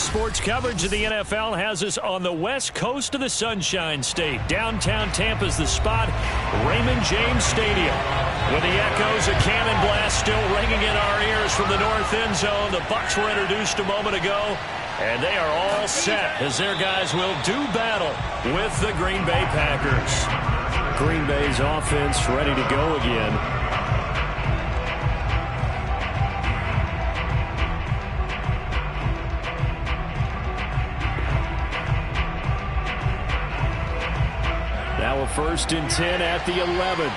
Sports coverage of the NFL has us on the west coast of the Sunshine State. Downtown Tampa's the spot, Raymond James Stadium. With the echoes of cannon blast still ringing in our ears from the north end zone, the Bucs were introduced a moment ago, and they are all set as their guys will do battle with the Green Bay Packers. Green Bay's offense ready to go again. Now a 1st and 10 at the 11.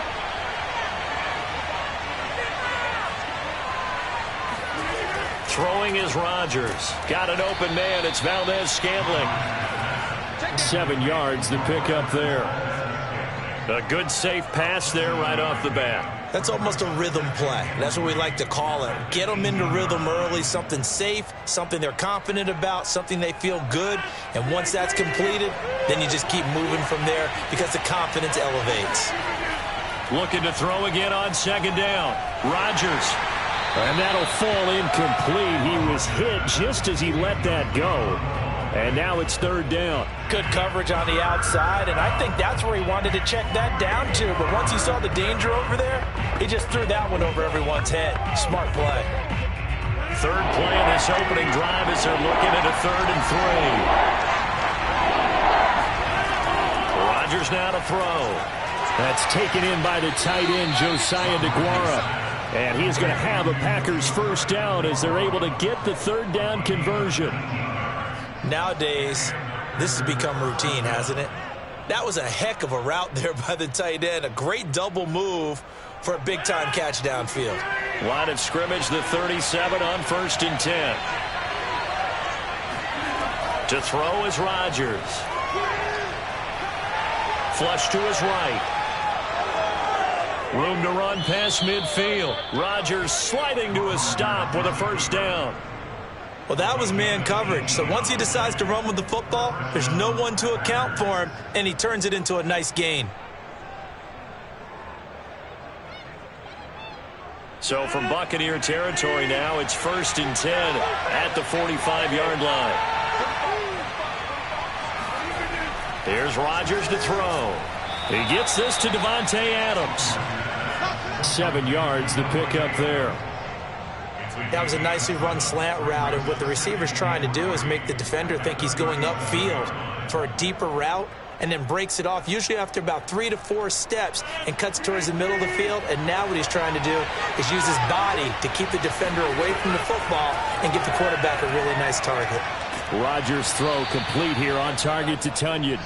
Throwing is Rodgers. Got an open man. It's Valdez-Scantling. 7 yards the pickup there. A good safe pass there right off the bat. That's almost a rhythm play. That's what we like to call it. Get them into rhythm early, something safe, something they're confident about, something they feel good. And once that's completed, then you just keep moving from there because the confidence elevates. Looking to throw again on 2nd down. Rodgers. And that'll fall incomplete. He was hit just as he let that go. And now it's 3rd down. Good coverage on the outside, and I think that's where he wanted to check that down to. But once he saw the danger over there, he just threw that one over everyone's head. Smart play. 3rd play of this opening drive as they're looking at a 3rd and 3. Rodgers now to throw. That's taken in by the tight end, Josiah DeGuara. And he's going to have a Packers 1st down as they're able to get the 3rd down conversion. Nowadays, this has become routine, hasn't it? That was a heck of a route there by the tight end. A great double move for a big-time catch downfield. Line of scrimmage, the 37 on 1st and 10. To throw is Rodgers. Flush to his right. Room to run past midfield. Rodgers sliding to a stop with a 1st down. Well, that was man coverage. So once he decides to run with the football, there's no one to account for him, and he turns it into a nice gain. So from Buccaneer territory now, it's 1st and 10 at the 45-yard line. Here's Rodgers to throw. He gets this to Devontae Adams. 7 yards, the pickup there. That was a nicely run slant route, and what the receiver's trying to do is make the defender think he's going upfield for a deeper route, and then breaks it off, usually after about 3 to 4 steps, and cuts towards the middle of the field. And now what he's trying to do is use his body to keep the defender away from the football and give the quarterback a really nice target. Rodgers' throw complete here on target to Tunyon.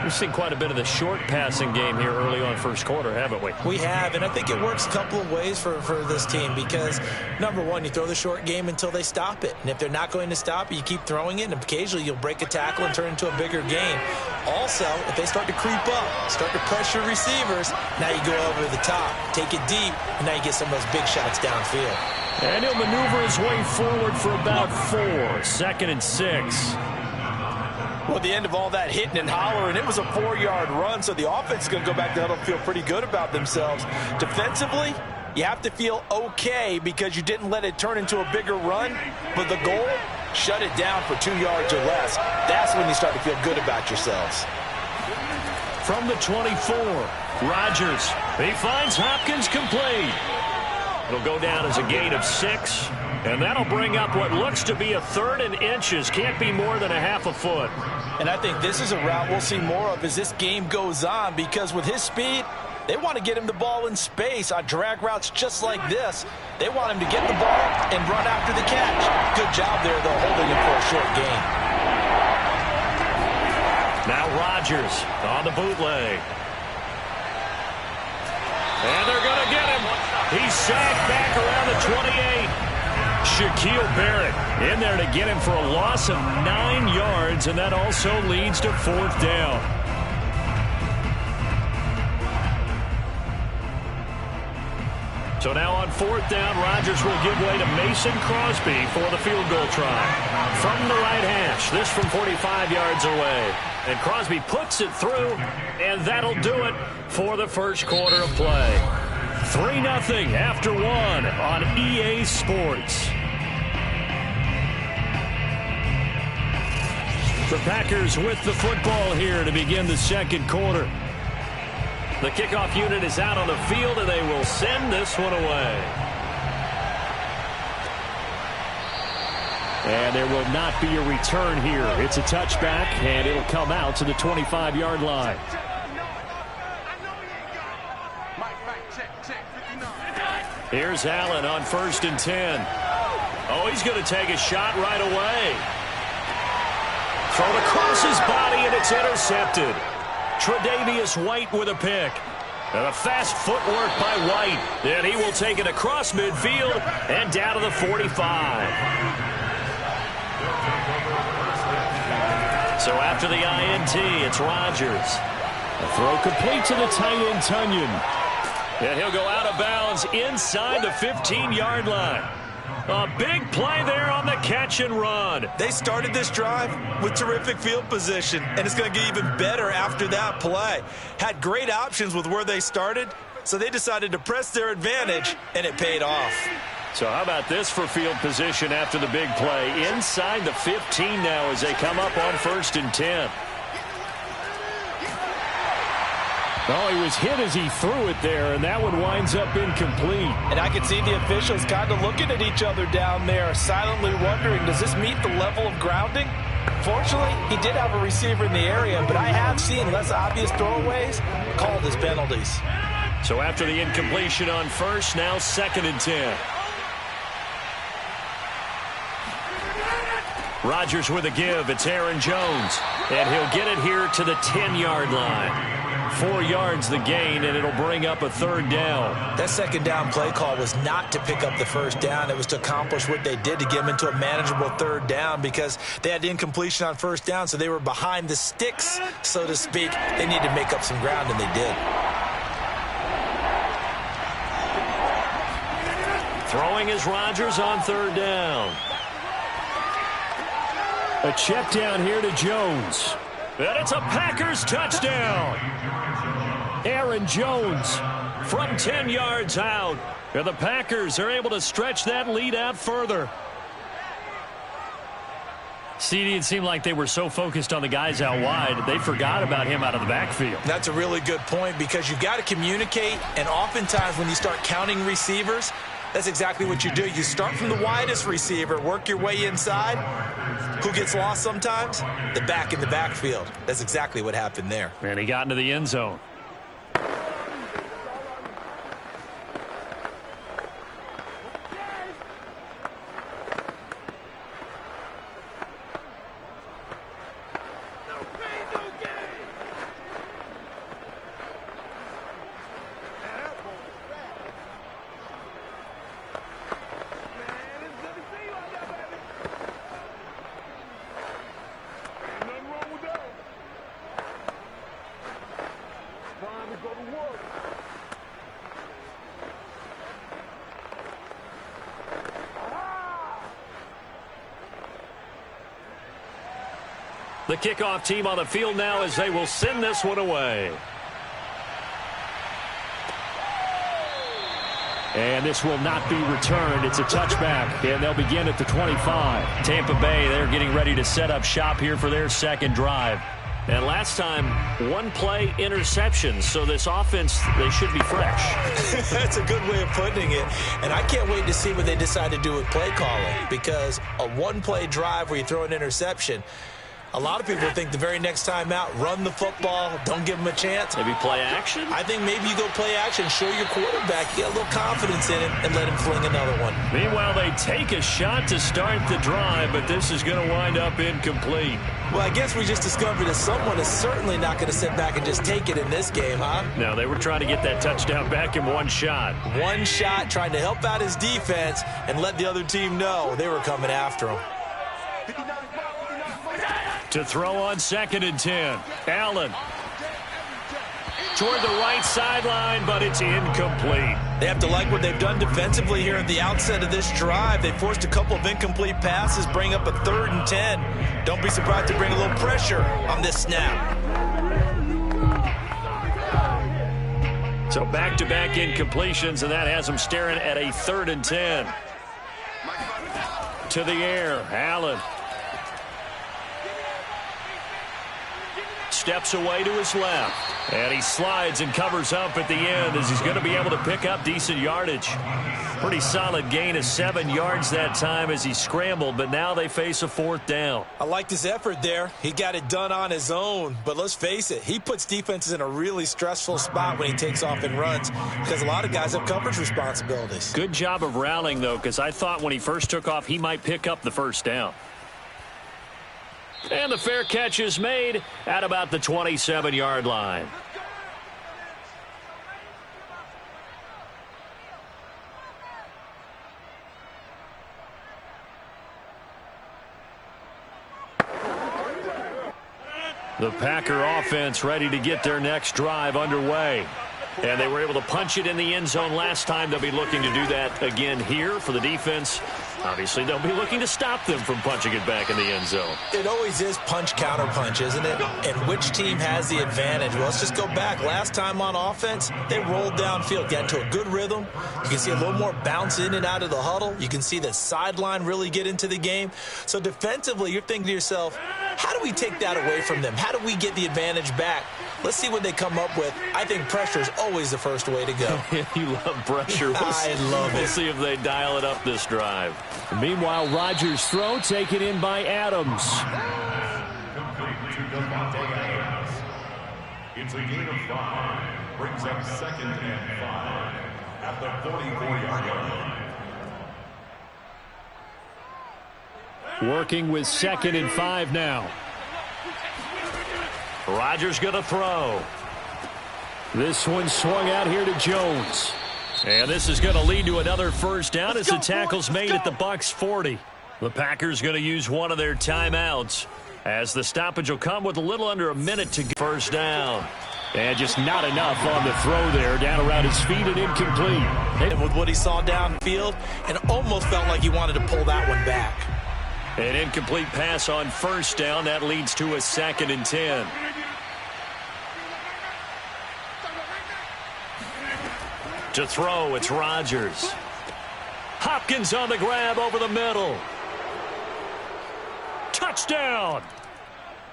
We've seen quite a bit of the short passing game here early on first quarter, haven't we? We have, and I think it works a couple of ways for this team because, number one, you throw the short game until they stop it. And if they're not going to stop it, you keep throwing it, and occasionally you'll break a tackle and turn it into a bigger game. Also, if they start to creep up, start to pressure receivers, now you go over the top, take it deep, and now you get some of those big shots downfield. And he'll maneuver his way forward for about 4. 2nd and 6. Well, at the end of all that hitting and hollering, it was a 4-yard run, so the offense is going to go back to huddle and feel pretty good about themselves. Defensively, you have to feel okay because you didn't let it turn into a bigger run, but the goal, shut it down for 2 yards or less. That's when you start to feel good about yourselves. From the 24, Rodgers. He finds Hopkins complete. It'll go down as a gain of 6. And that'll bring up what looks to be a 3rd and inches. Can't be more than a half a foot. And I think this is a route we'll see more of as this game goes on because with his speed, they want to get him the ball in space on drag routes just like this. They want him to get the ball and run after the catch. Good job there, though, holding him for a short gain. Now Rodgers on the bootleg. And they're going to get him. He's sacked back around the 28. Shaquille Barrett in there to get him for a loss of 9 yards, and that also leads to 4th down. So now on 4th down, Rodgers will give way to Mason Crosby for the field goal try. From the right hash, this from 45 yards away. And Crosby puts it through, and that'll do it for the first quarter of play. 3-0 after 1 on EA Sports. The Packers with the football here to begin the second quarter. The kickoff unit is out on the field, and they will send this one away. And there will not be a return here. It's a touchback, and it'll come out to the 25-yard line. Here's Allen on 1st and 10. Oh, he's going to take a shot right away. Thrown across his body, and it's intercepted. Tre'Davious White with a pick. And a fast footwork by White. And he will take it across midfield and down to the 45. So after the INT, it's Rodgers. A throw complete to the tight end, Tunyon. And he'll go out of bounds inside the 15-yard line. A big play there on the catch and run. They started this drive with terrific field position, and it's going to get even better after that play. Had great options with where they started, so they decided to press their advantage, and it paid off. So how about this for field position after the big play? Inside the 15 now as they come up on 1st and 10. Oh, he was hit as he threw it there, and that one winds up incomplete. And I can see the officials kind of looking at each other down there, silently wondering, does this meet the level of grounding? Fortunately, he did have a receiver in the area, but I have seen less obvious throwaways called as penalties. So after the incompletion on 1st, now 2nd and 10. Rodgers with a give. It's Aaron Jones. And he'll get it here to the 10-yard line. 4 yards the gain, and it'll bring up a 3rd down. That 2nd down play call was not to pick up the 1st down. It was to accomplish what they did to get them into a manageable 3rd down because they had incompletion on 1st down, so they were behind the sticks, so to speak. They needed to make up some ground, and they did. Throwing is Rodgers on 3rd down. A check down here to Jones. And it's a Packers touchdown. Aaron Jones from 10 yards out. And the Packers are able to stretch that lead out further. CD, it seemed like they were so focused on the guys out wide, they forgot about him out of the backfield. That's a really good point because you've got to communicate, and oftentimes when you start counting receivers, that's exactly what you do. You start from the widest receiver, work your way inside. Who gets lost sometimes? The back in the backfield. That's exactly what happened there. And he got into the end zone. The kickoff team on the field now as they will send this one away. And this will not be returned. It's a touchback, and they'll begin at the 25. Tampa Bay, they're getting ready to set up shop here for their second drive. And last time, one-play interception. So this offense, they should be fresh. That's a good way of putting it. And I can't wait to see what they decide to do with play calling, because a one-play drive where you throw an interception, a lot of people think the very next time out, run the football, don't give them a chance. Maybe play action? I think maybe you go play action, show your quarterback, get a little confidence in him, and let him fling another one. Meanwhile, they take a shot to start the drive, but this is going to wind up incomplete. Well, I guess we just discovered that someone is certainly not going to sit back and just take it in this game, huh? No, they were trying to get that touchdown back in one shot. One shot, trying to help out his defense and let the other team know they were coming after him. To throw on 2nd and 10. Allen. Toward the right sideline, but it's incomplete. They have to like what they've done defensively here at the outset of this drive. They forced a couple of incomplete passes, bring up a 3rd and 10. Don't be surprised to bring a little pressure on this snap. So back-to-back incompletions, and that has them staring at a 3rd and 10. To the air, Allen. Steps away to his left. And he slides and covers up at the end as he's going to be able to pick up decent yardage. Pretty solid gain of 7 yards that time as he scrambled, but now they face a 4th down. I liked his effort there. He got it done on his own, but let's face it, he puts defenses in a really stressful spot when he takes off and runs because a lot of guys have coverage responsibilities. Good job of rallying, though, because I thought when he first took off, he might pick up the 1st down. And the fair catch is made at about the 27-yard line. The Packer offense ready to get their next drive underway. And they were able to punch it in the end zone last time. They'll be looking to do that again here for the defense. Obviously, they'll be looking to stop them from punching it back in the end zone. It always is punch-counter-punch, isn't it? And which team has the advantage? Well, let's just go back. Last time on offense, they rolled downfield, got into a good rhythm. You can see a little more bounce in and out of the huddle. You can see the sideline really get into the game. So defensively, you're thinking to yourself, how do we take that away from them? How do we get the advantage back? Let's see what they come up with. I think pressure is always the first way to go. You love pressure. I love it. We'll see if they dial it up this drive. Meanwhile, Rodgers' throw taken in by Adams. It's a gain of 5. Brings up 2nd and 5 at the 44-yard line. Working with 2nd and 5 now. Rodgers going to throw. This one swung out here to Jones. And this is going to lead to another 1st down as the tackle's made at the Bucs 40. The Packers going to use one of their timeouts as the stoppage will come with a little under a minute to go. 1st down. And just not enough on the throw there. Down around his feet and incomplete. And with what he saw downfield, and almost felt like he wanted to pull that one back. An incomplete pass on 1st down. That leads to a 2nd and 10. To throw, it's Rodgers. Hopkins on the grab over the middle. Touchdown!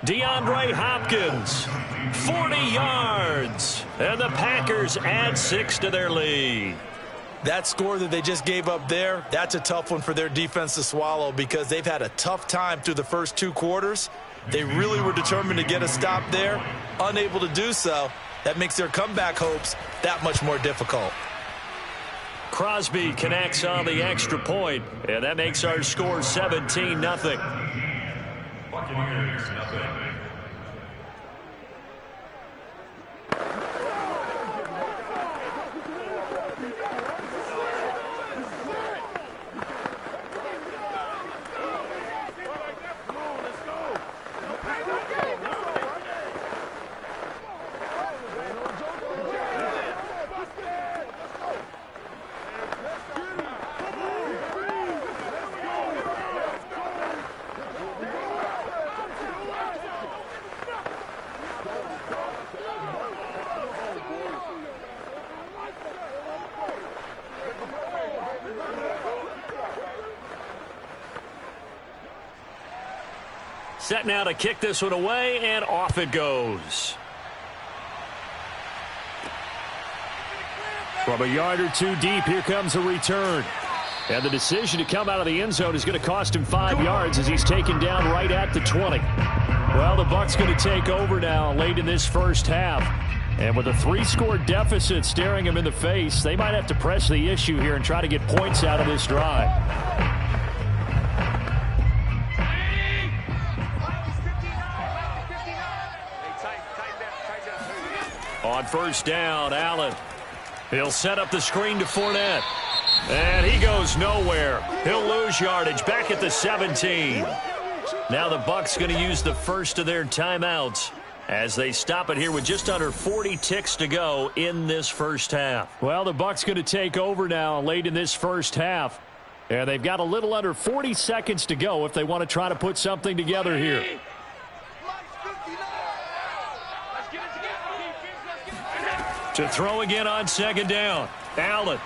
DeAndre Hopkins, 40 yards. And the Packers add 6 to their lead. That score that they just gave up there, that's a tough one for their defense to swallow because they've had a tough time through the first 2 quarters. They really were determined to get a stop there, unable to do so. That makes their comeback hopes that much more difficult. Crosby connects on the extra point, and that makes our score 17-0. Buccaneers, nothing. set now to kick this one away, and off it goes. From a yard or two deep, here comes a return. And the decision to come out of the end zone is going to cost him 5 yards as he's taken down right at the 20. Well, the Bucs going to take over now late in this first half. And with a 3-score deficit staring him in the face, they might have to press the issue here and try to get points out of this drive. On first down, Allen. He'll set up the screen to Fournette. And he goes nowhere. He'll lose yardage back at the 17. Now the Bucs going to use the first of their timeouts as they stop it here with just under 40 ticks to go in this first half. Well, the Bucs going to take over now late in this first half. And they've got a little under 40 seconds to go if they want to try to put something together here. To throw again on second down. Allen.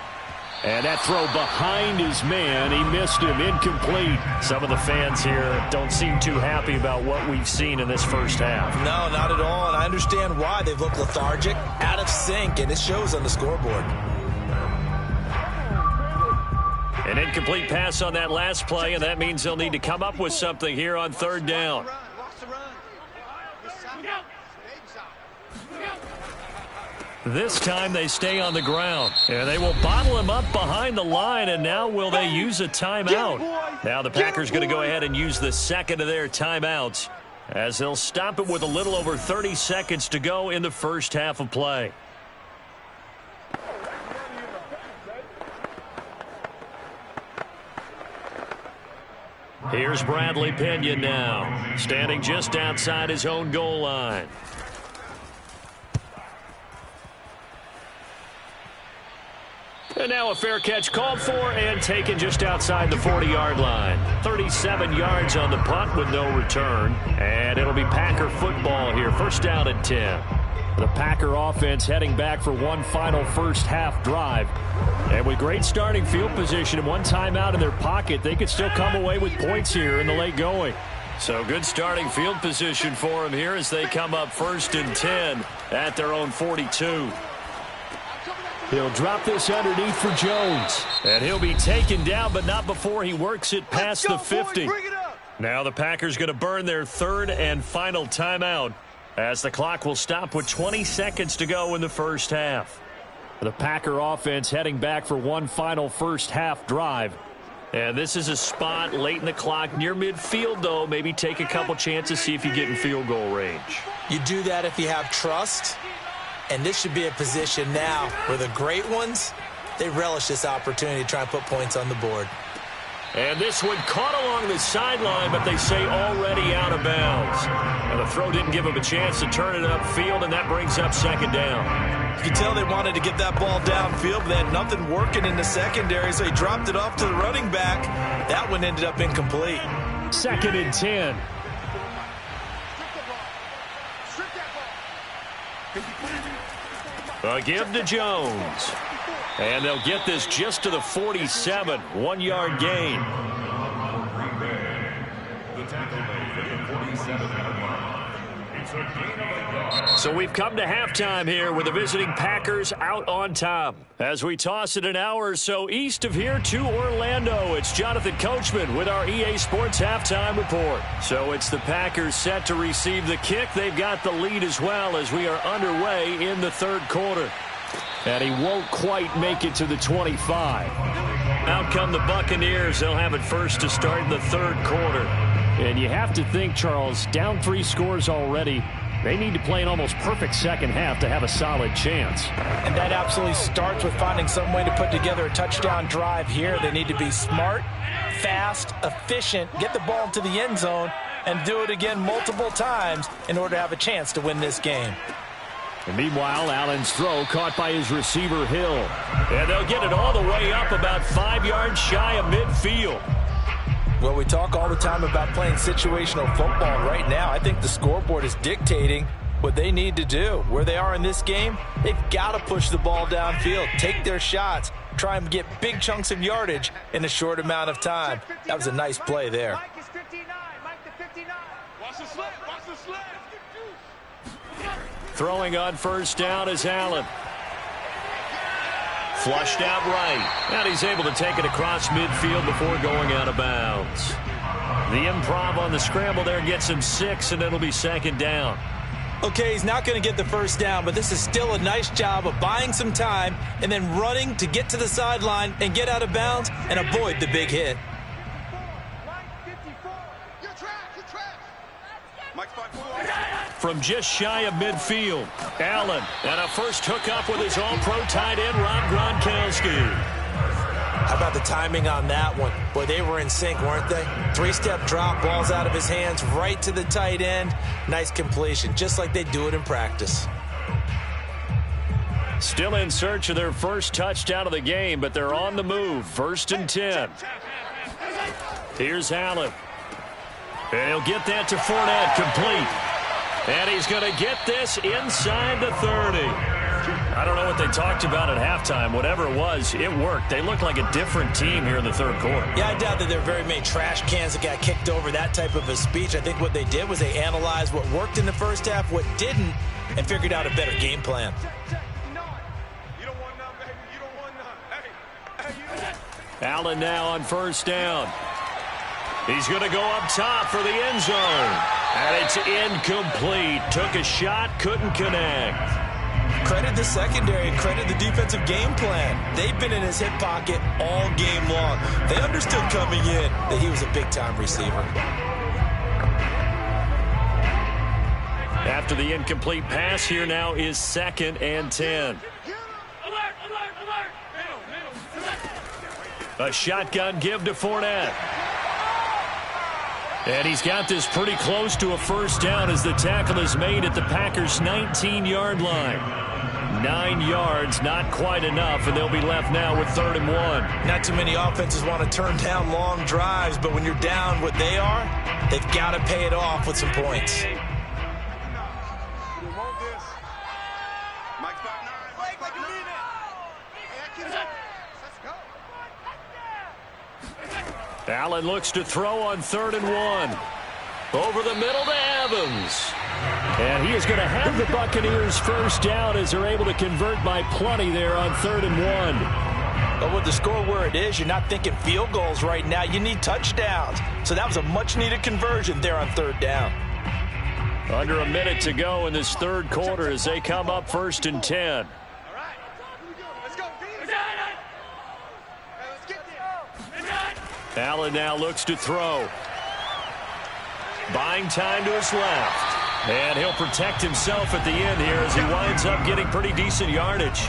And that throw behind his man. He missed him. Incomplete. Some of the fans here don't seem too happy about what we've seen in this first half. No, not at all. And I understand why. They've looked lethargic, out of sync, and it shows on the scoreboard. An incomplete pass on that last play, and that means they'll need to come up with something here on third down. This time they stay on the ground, and they will bottle him up behind the line, and now will they use a timeout? Now the Packers going to go ahead and use the second of their timeouts as they'll stop it with a little over 30 seconds to go in the first half of play. Here's Bradley Pinion now, standing just outside his own goal line. And now a fair catch called for and taken just outside the 40-yard line. 37 yards on the punt with no return. And it'll be Packer football here. First down and 10. The Packer offense heading back for one final first half drive. And with great starting field position and one timeout in their pocket, they could still come away with points here in the late going. So good starting field position for them here as they come up first and 10 at their own 42. He'll drop this underneath for Jones. And he'll be taken down, but not before he works it past the 50. Now the Packers going to burn their third and final timeout as the clock will stop with 20 seconds to go in the first half. The Packer offense heading back for one final first half drive. And this is a spot late in the clock near midfield, though. Maybe take a couple chances, see if you get in field goal range. You do that if you have trust. And this should be a position now where the great ones, they relish this opportunity to try and put points on the board. And this one caught along the sideline, but they say already out of bounds. And the throw didn't give him a chance to turn it upfield, and that brings up second down. You can tell they wanted to get that ball downfield, but they had nothing working in the secondary, so he dropped it off to the running back. That one ended up incomplete. Second and 10. A give to Jones. And they'll get this just to the 47. 1-yard gain. So we've come to halftime here with the visiting Packers out on top. As we toss it an hour or so east of here to Orlando, it's Jonathan Coachman with our EA Sports Halftime Report. So it's the Packers set to receive the kick. They've got the lead as well as we are underway in the third quarter. And he won't quite make it to the 25. Out come the Buccaneers. They'll have it first to start in the third quarter. And you have to think, Charles, down 3 scores already. They need to play an almost perfect second half to have a solid chance. And that absolutely starts with finding some way to put together a touchdown drive here. They need to be smart, fast, efficient, get the ball into the end zone, and do it again multiple times in order to have a chance to win this game. And meanwhile, Allen's throw caught by his receiver, Hill. And they'll get it all the way up about 5 yards shy of midfield. Well, we talk all the time about playing situational football. Right now, I think the scoreboard is dictating what they need to do. Where they are in this game, they've got to push the ball downfield, take their shots, try and get big chunks of yardage in a short amount of time. That was a nice play there. Throwing on first down is Allen. Flushed out right. And he's able to take it across midfield before going out of bounds. The improv on the scramble there gets him 6, and it'll be second down. Okay, he's not going to get the first down, but this is still a nice job of buying some time and then running to get to the sideline and get out of bounds and avoid the big hit. From just shy of midfield, Allen, and a first hookup with his all-pro tight end, Rob Gronkowski. How about the timing on that one? Boy, they were in sync, weren't they? 3-step drop, balls out of his hands, right to the tight end. Nice completion, just like they do it in practice. Still in search of their first touchdown of the game, but they're on the move. 1st and 10. Here's Allen. And he'll get that to Fournette, complete. And he's going to get this inside the 30. I don't know what they talked about at halftime. Whatever it was, it worked. They look like a different team here in the third quarter. Yeah, I doubt that there are very many trash cans that got kicked over, that type of a speech. I think what they did was they analyzed what worked in the first half, what didn't, and figured out a better game plan. Allen now on first down. He's going to go up top for the end zone. And it's incomplete. Took a shot, couldn't connect. Credit the secondary, credit the defensive game plan. They've been in his hip pocket all game long. They understood coming in that he was a big-time receiver. After the incomplete pass, here now is 2nd and 10. A shotgun give to Fournette. And he's got this pretty close to a first down as the tackle is made at the Packers' 19-yard line. 9 yards, not quite enough, and they'll be left now with 3rd and 1. Not too many offenses want to turn down long drives, but when you're down what they are, they've got to pay it off with some points. Allen looks to throw on 3rd and 1. Over the middle to Evans. And he is going to have the Buccaneers first down as they're able to convert by plenty there on 3rd and 1. But with the score where it is, you're not thinking field goals right now. You need touchdowns. So that was a much-needed conversion there on 3rd down. Under a minute to go in this third quarter as they come up 1st and 10. Allen now looks to throw. Buying time to his left. And he'll protect himself at the end here as he winds up getting pretty decent yardage.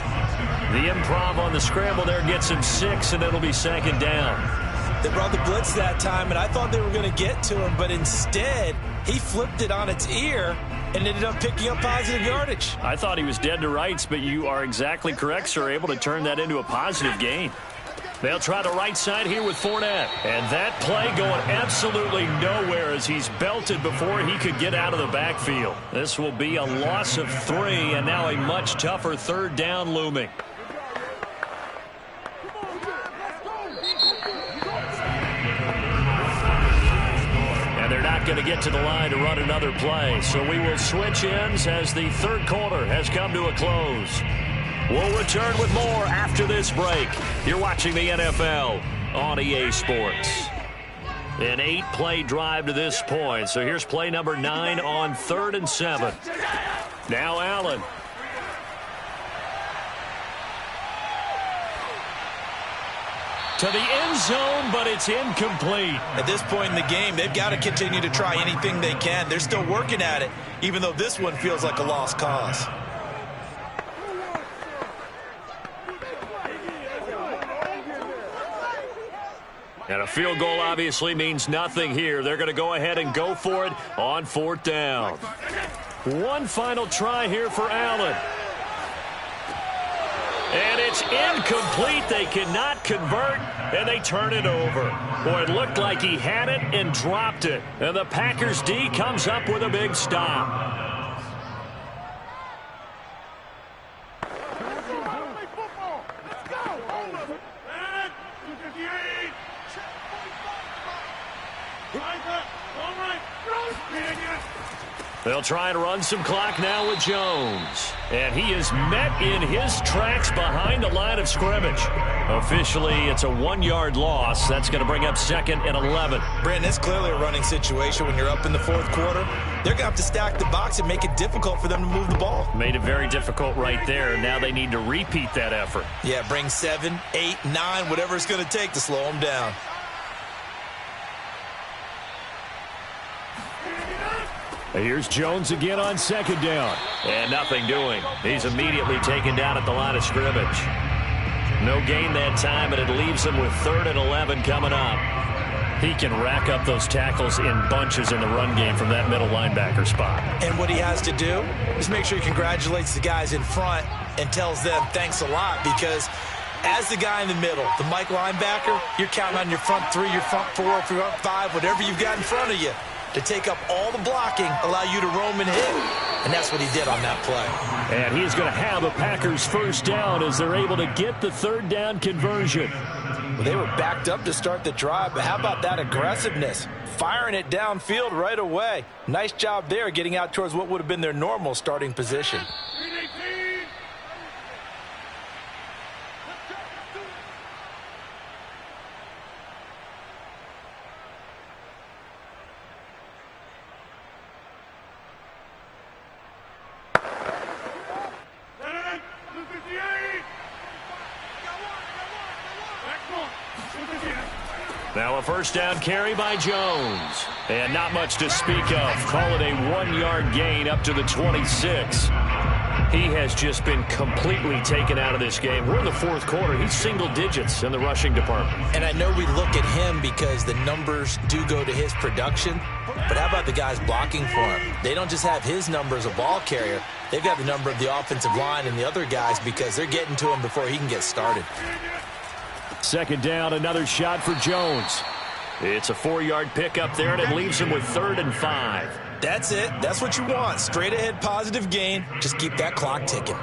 The improv on the scramble there gets him 6, and it'll be 2nd down. They brought the blitz that time, and I thought they were going to get to him, but instead he flipped it on its ear and ended up picking up positive yardage. I thought he was dead to rights, but you are exactly correct, sir, able to turn that into a positive gain. They'll try the right side here with Fournette. And that play going absolutely nowhere as he's belted before he could get out of the backfield. This will be a loss of 3, and now a much tougher 3rd down looming. And they're not going to get to the line to run another play. So we will switch ends as the third quarter has come to a close. We'll return with more after this break. You're watching the NFL on EA Sports. An 8-play drive to this point. So here's play number 9 on 3rd and 7. Now Allen. To the end zone, but it's incomplete. At this point in the game, they've got to continue to try anything they can. They're still working at it, even though this one feels like a lost cause. And a field goal obviously means nothing here. They're going to go ahead and go for it on 4th down. One final try here for Allen. And it's incomplete. They cannot convert, and they turn it over. Boy, it looked like he had it and dropped it. And the Packers D comes up with a big stop. They'll try and run some clock now with Jones. And he is met in his tracks behind the line of scrimmage. Officially, it's a 1-yard loss. That's going to bring up 2nd and 11. Brandon, it's clearly a running situation when you're up in the 4th quarter. They're going to have to stack the box and make it difficult for them to move the ball. Made it very difficult right there. Now they need to repeat that effort. Yeah, bring 7, 8, 9, whatever it's going to take to slow them down. Here's Jones again on 2nd down. And nothing doing. He's immediately taken down at the line of scrimmage. No gain that time, and it leaves him with 3rd and 11 coming up. He can rack up those tackles in bunches in the run game from that middle linebacker spot. And what he has to do is make sure he congratulates the guys in front and tells them thanks a lot, because as the guy in the middle, the Mike linebacker, you're counting on your front 3, your front 4, your front 5, whatever you've got in front of you to take up all the blocking, allow you to roam and hit. And that's what he did on that play. And he's going to have a Packers first down as they're able to get the 3rd down conversion. Well, they were backed up to start the drive, but how about that aggressiveness? Firing it downfield right away. Nice job there getting out towards what would have been their normal starting position. Now a first down carry by Jones. And not much to speak of. Call it a 1-yard gain up to the 26. He has just been completely taken out of this game. We're in the 4th quarter. He's single digits in the rushing department. And I know we look at him because the numbers do go to his production. But how about the guys blocking for him? They don't just have his number as a ball carrier. They've got the number of the offensive line and the other guys because they're getting to him before he can get started. 2nd down, another shot for Jones. It's a 4-yard pickup there, and it leaves him with 3rd and 5. That's it. That's what you want. Straight ahead positive gain. Just keep that clock ticking.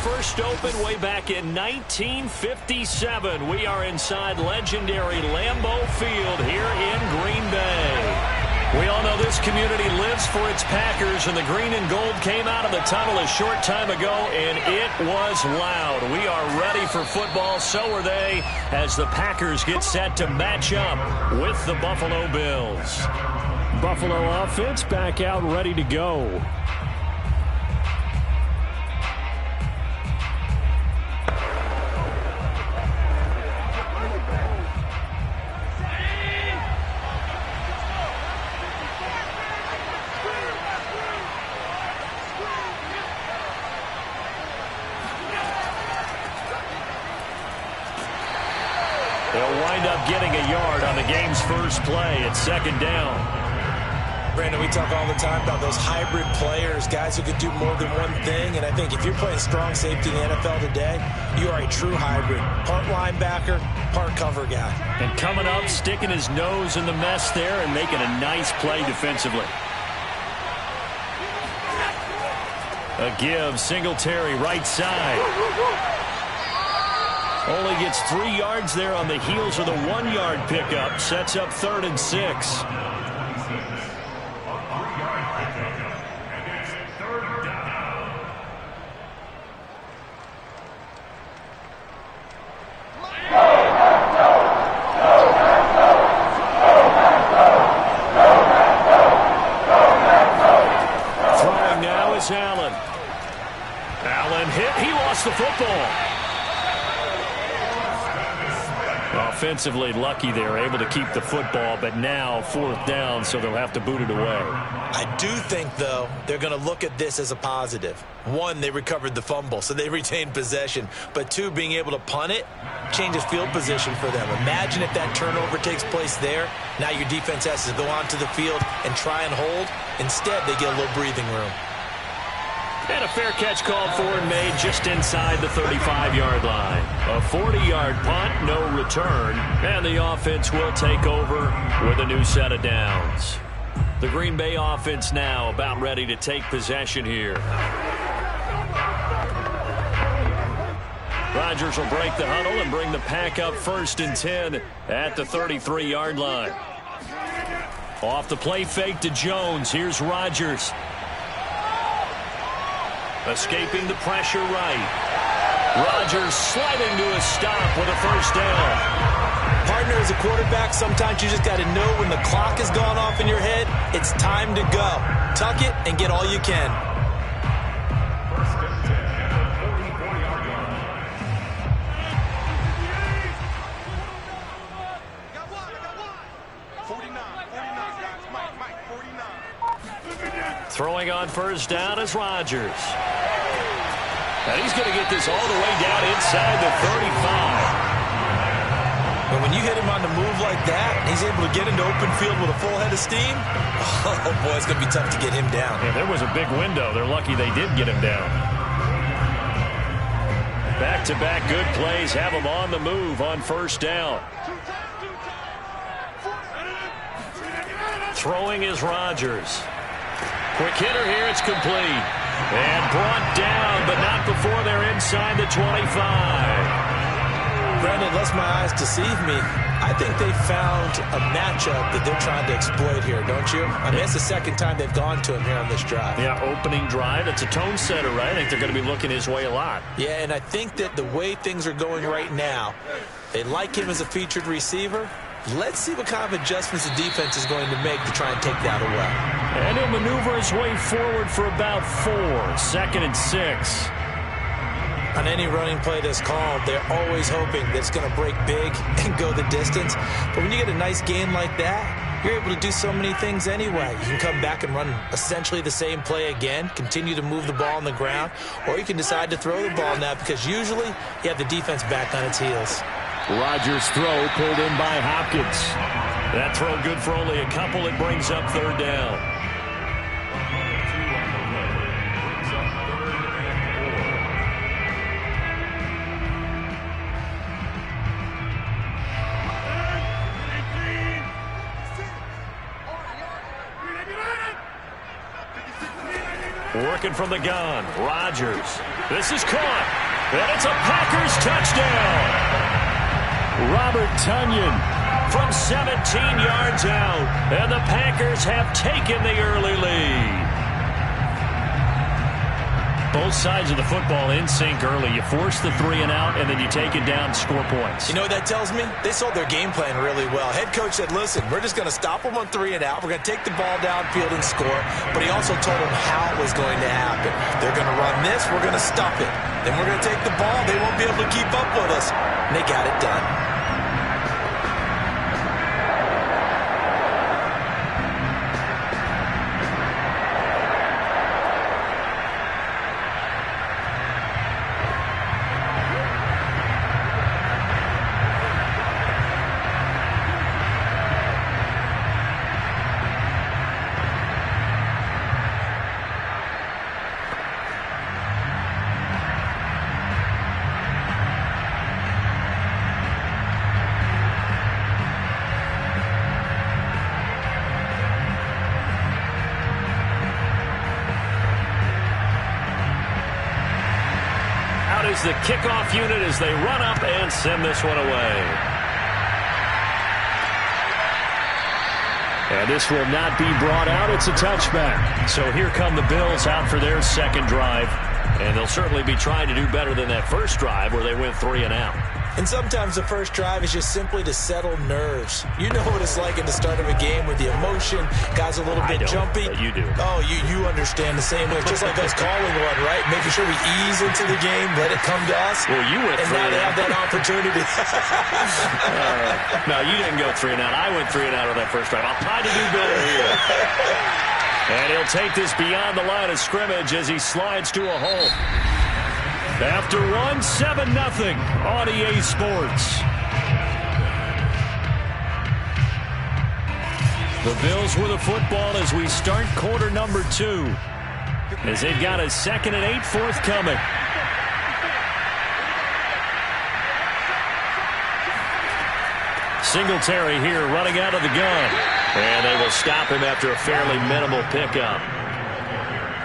First opened way back in 1957. We are inside legendary Lambeau Field here in Green Bay. We all know this community lives for its Packers, and the green and gold came out of the tunnel a short time ago, and it was loud. We are ready for football, so are they, as the Packers get set to match up with the Buffalo Bills. Buffalo offense back out ready to go. wind up getting a yard on the game's first play at second down. Brandon, we talk all the time about those hybrid players, guys who can do more than one thing. And I think if you're playing strong safety in the NFL today, you are a true hybrid. Part linebacker, part cover guy. And coming up, sticking his nose in the mess there and making a nice play defensively. A give, Singletary, right side. Only gets 3 yards there on the heels of the 1-yard pickup. Sets up 3rd and 6. Throwing now is Allen. Allen hit. He lost the football. Offensively lucky they're able to keep the football, but now 4th down, so they'll have to boot it away. I do think, though, they're going to look at this as a positive. 1, they recovered the fumble, so they retained possession. But 2, being able to punt it changes field position for them. Imagine if that turnover takes place there. Now your defense has to go onto the field and try and hold. Instead, they get a little breathing room. And a fair catch called for and made just inside the 35-yard line. A 40-yard punt, no return, and the offense will take over with a new set of downs. The Green Bay offense now about ready to take possession here. Rodgers will break the huddle and bring the pack up 1st and 10 at the 33-yard line. Off the play fake to Jones. Here's Rodgers. Escaping the pressure right. Rodgers sliding to a stop with a 1st down. Partner, as a quarterback, sometimes you just got to know when the clock has gone off in your head, it's time to go. Tuck it and get all you can. Throwing on 1st down is Rodgers. And he's going to get this all the way down inside the 35. But when you hit him on the move like that, and he's able to get into open field with a full head of steam, oh boy, it's going to be tough to get him down. Yeah, there was a big window. They're lucky they did get him down. Back-to-back good plays have him on the move on 1st down. Throwing is Rodgers. Quick hitter here, it's complete. And brought down, but not before they're inside the 25. Brandon, unless my eyes deceive me, I think they found a matchup that they're trying to exploit here, don't you? I mean, it's the 2nd time they've gone to him here on this drive. Yeah, opening drive. It's a tone setter, right? I think they're going to be looking his way a lot. Yeah, and I think that the way things are going right now, they like him as a featured receiver. Let's see what kind of adjustments the defense is going to make to try and take that away. And he'll maneuver his way forward for about 4. 2nd and 6. On any running play that's called, they're always hoping that it's going to break big and go the distance. But when you get a nice gain like that, you're able to do so many things anyway. You can come back and run essentially the same play again, continue to move the ball on the ground, or you can decide to throw the ball now because usually you have the defense back on its heels. Rodgers' throw pulled in by Hopkins. That throw good for only a couple. It brings up 3rd down. Working from the gun, Rodgers. This is caught, and it's a Packers touchdown. Robert Tonyan from 17 yards out, and the Packers have taken the early lead. Both sides of the football in sync early. You force the 3 and out, and then you take it down, score points. You know what that tells me? They sold their game plan really well. Head coach said, listen, we're just going to stop them on 3 and out. We're going to take the ball downfield and score. But he also told them how it was going to happen. They're going to run this. We're going to stop it. Then we're going to take the ball. They won't be able to keep up with us. And they got it done. is the kickoff unit as they run up and send this one away. And this will not be brought out. It's a touchback. So here come the Bills out for their second drive. And they'll certainly be trying to do better than that first drive where they went 3 and out. And sometimes the first drive is just simply to settle nerves. You know what it's like at the start of a game with the emotion. Guys a little bit jumpy. But you do. Oh, you understand the same way. Just like us calling one, right? Making sure we ease into the game, let it come to us. Well, you went 3 and out. And now they have that opportunity. No, you didn't go 3 and out. I went 3 and out on that first drive. I'll try to do better here. And he'll take this beyond the line of scrimmage as he slides to a hole. After one, 7-0 on EA Sports. The Bills with the football as we start quarter number 2. As they've got a 2nd and 8 forthcoming. Singletary here running out of the gun. And they will stop him after a fairly minimal pickup.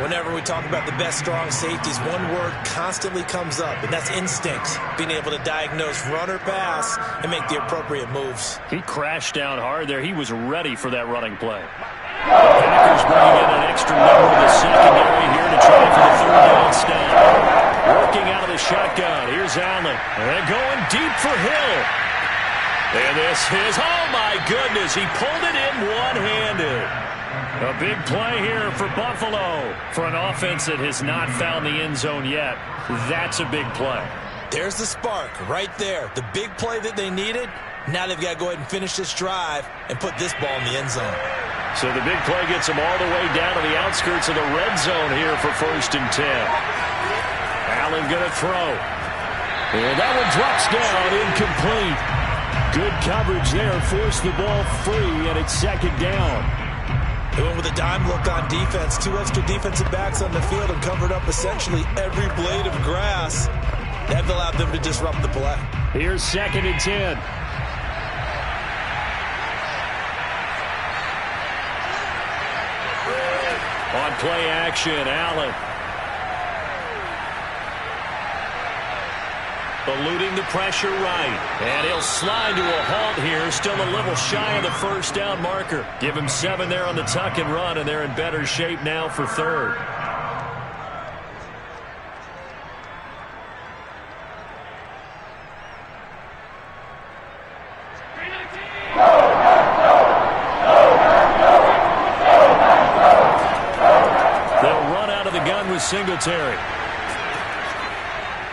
Whenever we talk about the best strong safeties, one word constantly comes up, and that's instincts. Being able to diagnose run or pass and make the appropriate moves. He crashed down hard there. He was ready for that running play. The Packers bringing in an extra member of the secondary here to try for the 3rd down stop. Working out of the shotgun. Here's Allen. And going deep for Hill. And this is, oh my goodness, he pulled it in one-handed. A big play here for Buffalo. For an offense that has not found the end zone yet, that's a big play. There's the spark right there. The big play that they needed. Now they've got to go ahead and finish this drive and put this ball in the end zone. So the big play gets them all the way down to the outskirts of the red zone here for 1st and 10. Allen going to throw. And that one drops down, incomplete. Good coverage there, forced the ball free, and it's 2nd down. They went with a dime look on defense. 2 extra defensive backs on the field and covered up essentially every blade of grass. That allowed them to disrupt the play. Here's 2nd and 10. On play action, Allen. Eluding the pressure right. And he'll slide to a halt here. Still a little shy of the 1st down marker. Give him 7 there on the tuck and run, and they're in better shape now for 3rd. They'll run out of the gun with Singletary.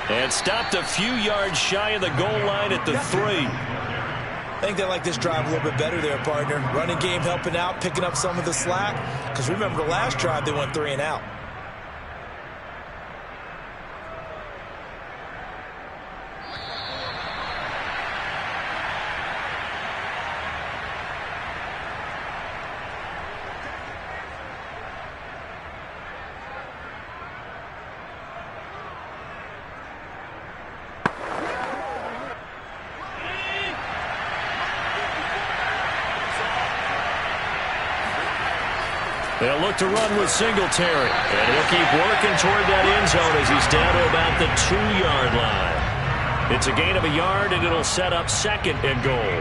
And stopped a few yards shy of the goal line at the 3. I think they like this drive a little bit better there, partner. Running game helping out, picking up some of the slack. Because remember the last drive, they went 3 and out. They'll look to run with Singletary. And he'll keep working toward that end zone as he's down to about the 2-yard line. It's a gain of a yard, and it'll set up 2nd and goal.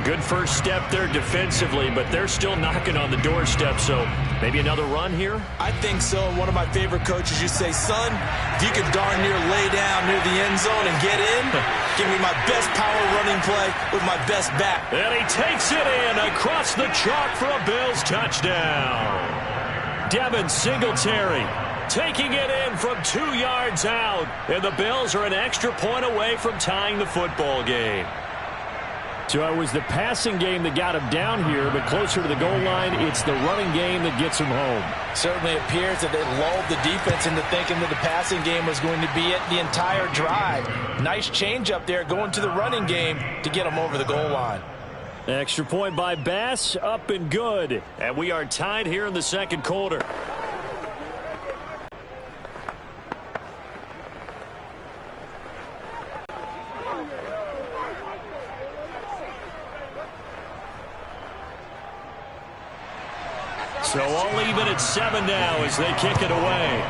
Good first step there defensively, but they're still knocking on the doorstep, so maybe another run here? I think so. One of my favorite coaches used to say, son, if you could darn near lay down near the end zone and get in, give me my best power running play with my best back. And he takes it in across the chalk for a Bills touchdown. Devin Singletary taking it in from 2 yards out. And the Bills are an extra point away from tying the football game. So it was the passing game that got him down here, but closer to the goal line, it's the running game that gets him home. Certainly appears that they lulled the defense into thinking that the passing game was going to be it the entire drive. Nice change up there going to the running game to get him over the goal line. Extra point by Bass, up and good. And we are tied here in the 2nd quarter. So all even at 7 now as they kick it away.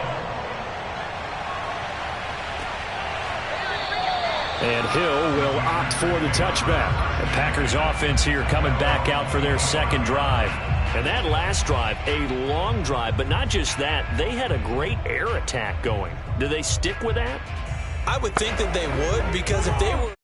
And Hill will opt for the touchback. The Packers offense here coming back out for their second drive. And that last drive, a long drive, but not just that, they had a great air attack going. Do they stick with that? I would think that they would, because if they were...